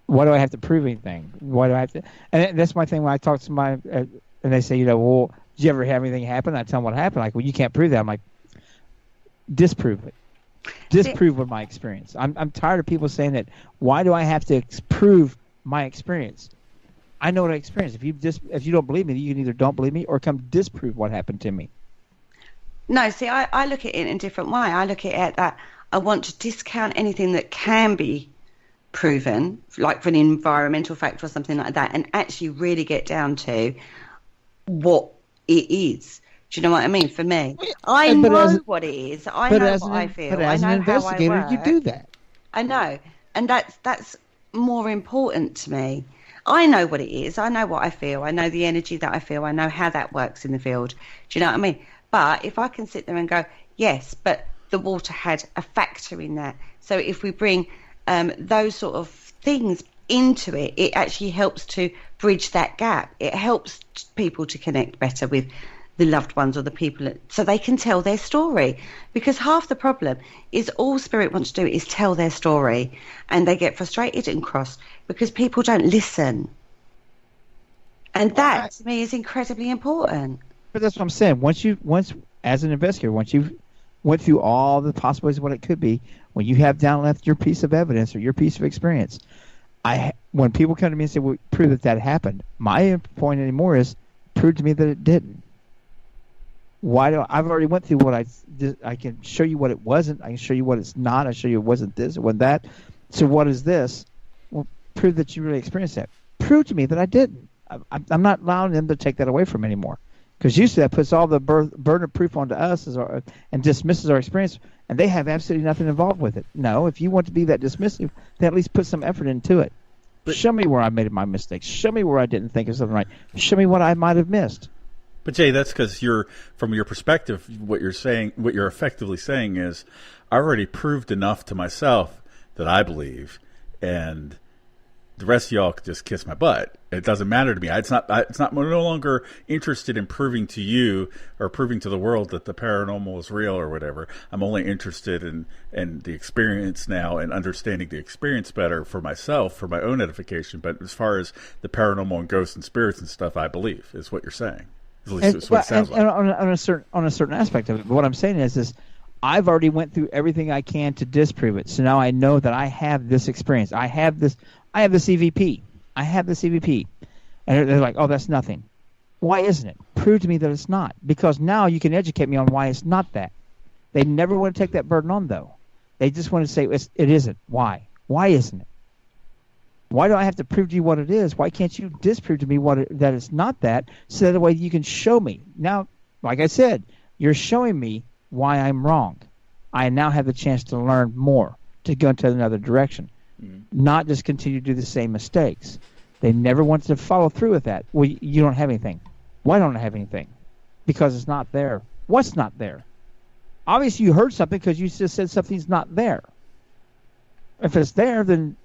Why do I have to prove anything? Why do I have to? And that's my thing when I talk to my and they say, well, did you ever have anything happen? I tell them what happened. Like, well, you can't prove that. I'm like, disprove it. Disprove what my experience. I'm tired of people saying that. Why do I have to prove my experience? I know what I experienced. If you don't believe me, you can either don't believe me or come disprove what happened to me. No, see, I look at it in a different way. I look at it that I want to discount anything that can be proven, like for an environmental factor or something like that, and actually really get down to what it is. Do you know what I mean? For me, I know what it is. I know what I feel. But as an investigator, you do that. I know, and that's more important to me. I know what it is. I know what I feel. I know the energy that I feel. I know how that works in the field. Do you know what I mean? But if I can sit there and go, yes, but the water had a factor in that. So if we bring those sort of things into it, it actually helps to bridge that gap. It helps people to connect better with the loved ones or the people so they can tell their story. Because half the problem is all spirit wants to do is tell their story, and they get frustrated and cross because people don't listen. And that, to me, is incredibly important. But that's what I'm saying. Once as an investigator, once you've went through all the possibilities of what it could be, when you have down left your piece of evidence or your piece of experience, when people come to me and say, well, prove that happened, my point anymore is prove to me that it didn't. I've already went through what I can show you what it wasn't. I can show you what it's not. I show you it wasn't this, it wasn't that. So what is this? Well, prove that you really experienced that. Prove to me that I didn't. I'm not allowing them to take that away from me anymore. Because usually that puts all the burden of proof onto us and dismisses our experience, and they have absolutely nothing involved with it. No, if you want to be that dismissive, then at least put some effort into it. But show me where I made my mistakes. Show me where I didn't think of something right. Show me what I might have missed. But Jay, that's because from your perspective, what you're effectively saying is, I already proved enough to myself that I believe, and the rest of y'all could just kiss my butt. It doesn't matter to me. I'm no longer interested in proving to you or proving to the world that the paranormal is real or whatever. I'm only interested in the experience now and understanding the experience better for myself, for my own edification. But as far as the paranormal and ghosts and spirits and stuff, I believe is what you're saying. At least it's what it sounds like. On a certain aspect of it. But what I'm saying is I've already went through everything I can to disprove it. So now I know that I have this experience. I have this EVP. I have this EVP. And they're like, oh, that's nothing. Why isn't it? Prove to me that it's not. Because now you can educate me on why it's not that. They never want to take that burden on, though. They just want to say it isn't. Why? Why isn't it? Why do I have to prove to you what it is? Why can't you disprove to me that it's not that, so that way you can show me? Now, like I said, you're showing me why I'm wrong. I now have the chance to learn more, to go into another direction, not just continue to do the same mistakes. They never want to follow through with that. Well, you don't have anything. Why don't I have anything? Because it's not there. What's not there? Obviously, you heard something because you just said something's not there. If it's there, then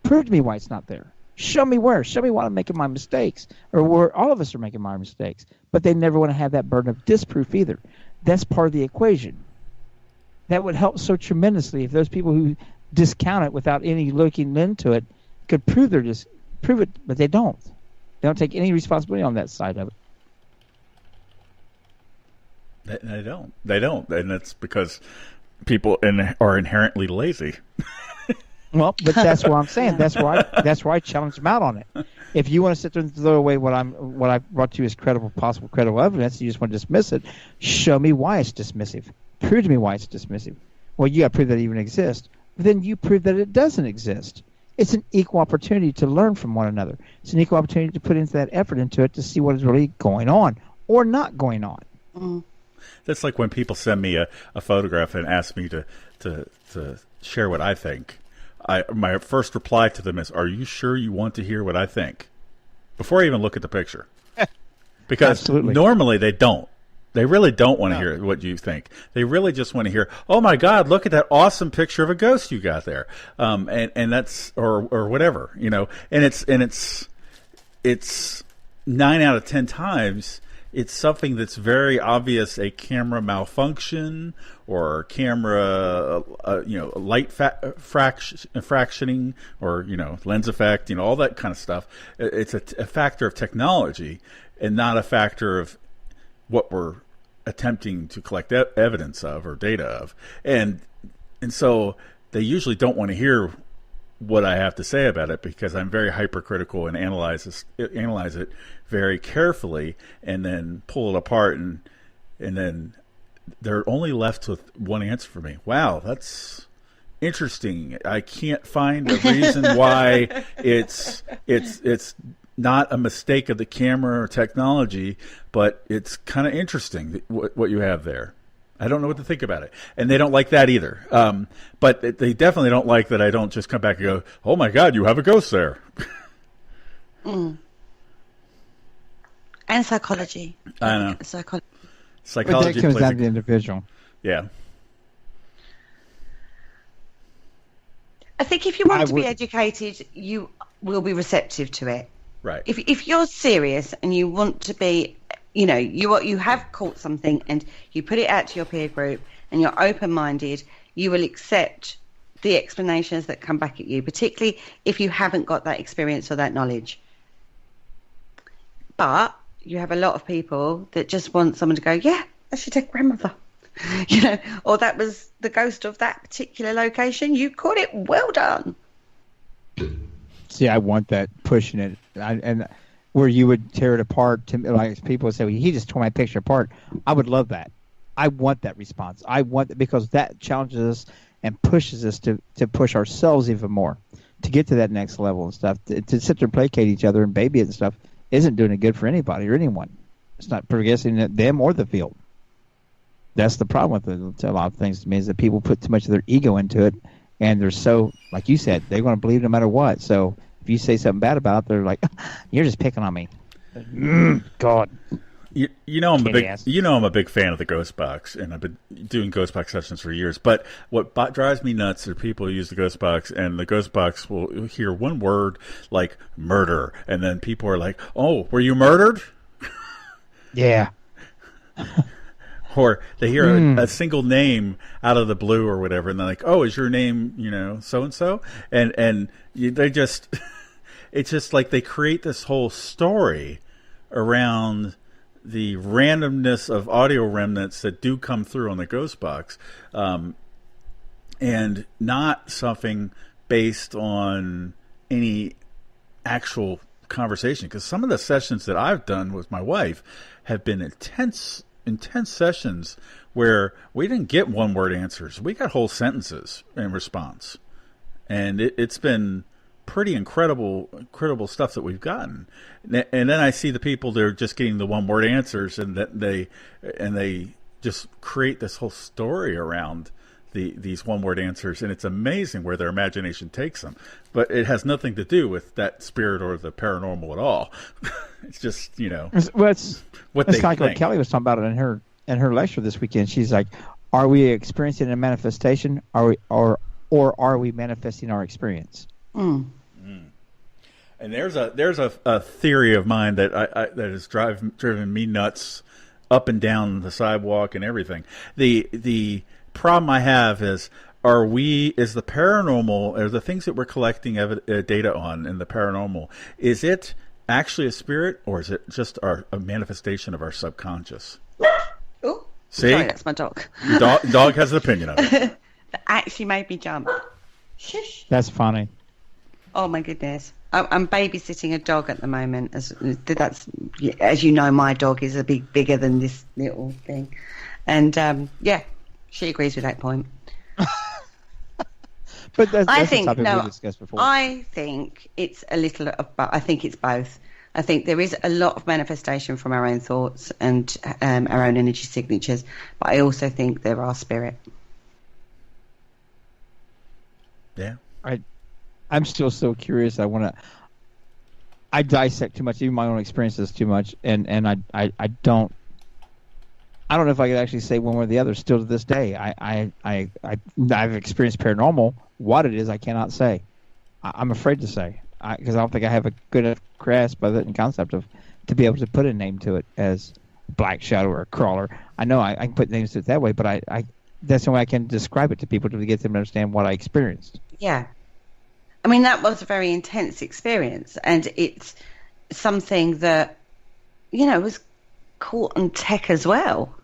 prove to me why it's not there. Show me where. Show me why I'm making my mistakes, or where all of us are making my mistakes. But they never want to have that burden of disproof either. That's part of the equation. That would help so tremendously if those people who discount it without any looking into it could prove it, but they don't. They don't take any responsibility on that side of it. They don't, and that's because people are inherently lazy. Well, but that's what I'm saying. That's why I challenge them out on it. If you want to sit there and throw away what I brought to you as possible credible evidence, you just want to dismiss it. Show me why it's dismissive. Prove to me why it's dismissive. Well, you got to prove that it even exists. But then you prove that it doesn't exist. It's an equal opportunity to learn from one another. It's an equal opportunity to put into that effort into it to see what is really going on or not going on. Mm. That's like when people send me a photograph and ask me to share what I think. My first reply to them is, are you sure you want to hear what I think? Before I even look at the picture. Because Absolutely. Normally they don't. They really don't want to hear what you think. They really just want to hear, "Oh my God, look at that awesome picture of a ghost you got there," and that's or whatever, you know. And it's 9 out of 10 times it's something that's very obvious, a camera malfunction or camera, light fractioning or lens effect, all that kind of stuff. It's a factor of technology and not a factor of what we're attempting to collect evidence of or data of, and so they usually don't want to hear what I have to say about it because I'm very hypercritical and analyze it very carefully and then pull it apart and then they're only left with one answer for me. Wow, that's interesting. I can't find a reason why it's not a mistake of the camera or technology, but it's kind of interesting what you have there. I don't know what to think about it. And they don't like that either. But they definitely don't like that I don't just come back and go, "Oh my God, you have a ghost there." And psychology. I know. Psychology But that comes down to the individual. Yeah. I think if you want to be educated, you will be receptive to it. Right. If you're serious and you want to be, you have caught something and you put it out to your peer group and you're open-minded, you will accept the explanations that come back at you, particularly if you haven't got that experience or that knowledge. But you have a lot of people that just want someone to go, "Yeah, that's your dead grandmother," or "That was the ghost of that particular location. You caught it. Well done." See, I want that pushing it, and where you would tear it apart. Like people would say, "Well, he just tore my picture apart." I would love that. I want that response. I want that because that challenges us and pushes us to push ourselves even more, to get to that next level and stuff. To sit there and placate each other and baby it and stuff isn't doing it good for anybody or anyone. It's not progressing them or the field. That's the problem with a lot of things to me, is that people put too much of their ego into it. And they're so, like you said, they're going to believe no matter what. So if you say something bad about it, they're like, "You're just picking on me." God. I'm a big fan of the Ghost Box, and I've been doing Ghost Box sessions for years. But what drives me nuts are people who use the Ghost Box, and the Ghost Box will hear one word like murder, and then people are like, "Oh, were you murdered?" Yeah. Or they hear a single name out of the blue or whatever, and they're like, "Oh, is your name, so and so?" And they just, it's just like they create this whole story around the randomness of audio remnants that do come through on the Ghost Box, and not something based on any actual conversation. Because some of the sessions that I've done with my wife have been intense sessions where we didn't get one-word answers. We got whole sentences in response. And it's been pretty incredible stuff that we've gotten. And then I see the people that are just getting the one-word answers, and that they just create this whole story around these one-word answers, and it's amazing where their imagination takes them. But it has nothing to do with that spirit or the paranormal at all. It's just, it's what they like think. what Kelly was talking about in her lecture this weekend. She's like, "Are we experiencing a manifestation? Or are we manifesting our experience?" Mm. And there's a theory of mine that that has driven me nuts up and down the sidewalk and everything. The problem I have is the paranormal, or the things that we're collecting data on in the paranormal, is it actually a spirit, or is it just a manifestation of our subconscious? Oh, see, sorry, that's my dog. Dog has an opinion of it. That actually made me jump. Shush. That's funny. Oh my goodness! I'm babysitting a dog at the moment. As you know, my dog is a bit bigger than this little thing, and she agrees with that point. But that's I a think topic we discussed before. I think it's a little of, I think it's both. I think there is a lot of manifestation from our own thoughts and our own energy signatures, but I also think there are spirit. Yeah. I'm still so curious. I dissect too much, even my own experiences too much, and I'm I don't know if I could actually say one way or the other. Still to this day, I've experienced paranormal. What it is, I cannot say. I'm afraid to say because I don't think I have a good enough grasp of it and concept of to be able to put a name to it as black shadow or a crawler. I know I can put names to it that way, but I that's the way I can describe it to people to get them to understand what I experienced. Yeah. I mean, that was a very intense experience, and it's something that, was caught on tech as well.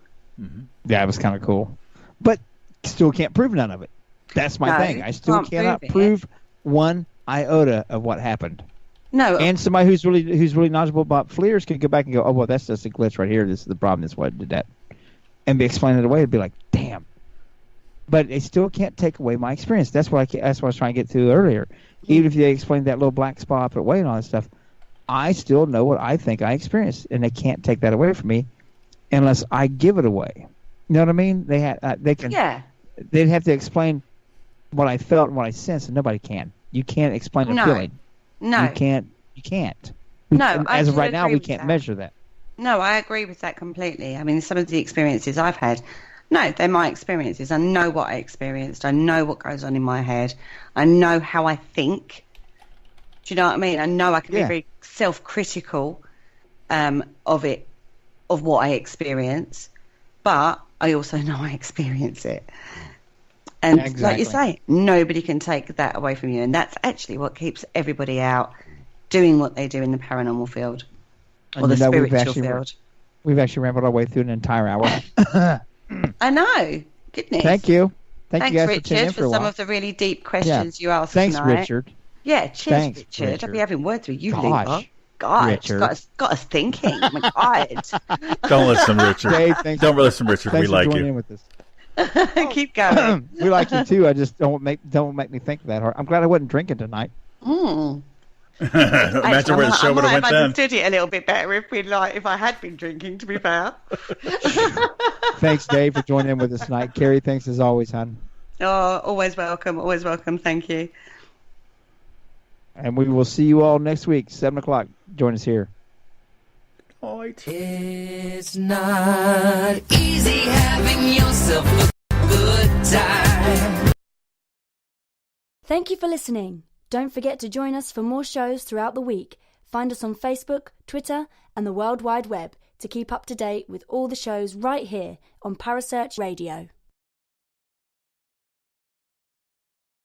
Mm-hmm. Yeah, it was kind of cool. But still can't prove none of it. That's my thing. I still cannot prove one iota of what happened. No. And somebody who's really knowledgeable about FLIRs could go back and go, oh, well, that's just a glitch right here. This is the problem. That's why I did that. And be explaining it away. It'd be like, damn. But they still can't take away my experience. That's what I was trying to get to earlier. Even if they explained that little black spot away and all that stuff, I still know what I think I experienced, and they can't take that away from me unless I give it away. You know what I mean? They can. Yeah. They'd have to explain what I felt and what I sensed, and nobody can. You can't explain a feeling. No. You can't. No. As of right now, we can't measure that. No, I agree with that completely. I mean, some of the experiences I've had, no, they're my experiences. I know what I experienced. I know what goes on in my head. I know how I think. Do you know what I mean? I know I can be very self-critical of what I experience, but I also know I experience it. And like you say, nobody can take that away from you. And that's actually what keeps everybody out doing what they do in the paranormal field or the spiritual field. We've actually rambled our way through an entire hour. I know. Goodness. Thank you. Thanks, you guys, Richard, for some of the really deep questions you asked tonight. Thanks, Richard. Yeah, cheers, Richard. I'll be having words with you later. God, it's got us thinking. Oh my God. Don't listen, Richard. Dave, don't listen, Richard. We like you. In with this. Keep going. We like you too. I just don't make me think that hard. I'm glad I wasn't drinking tonight. Mm. Imagine where the show would have went then. I understood it a little bit better if I had been drinking, to be fair. Thanks, Dave, for joining in with us tonight. Kerry, thanks as always, hon. Oh, always welcome. Always welcome. Thank you. And we will see you all next week, 7 o'clock. Join us here. It's not easy having yourself a good time. Thank you for listening. Don't forget to join us for more shows throughout the week. Find us on Facebook, Twitter, and the World Wide Web to keep up to date with all the shows right here on Parasearch Radio.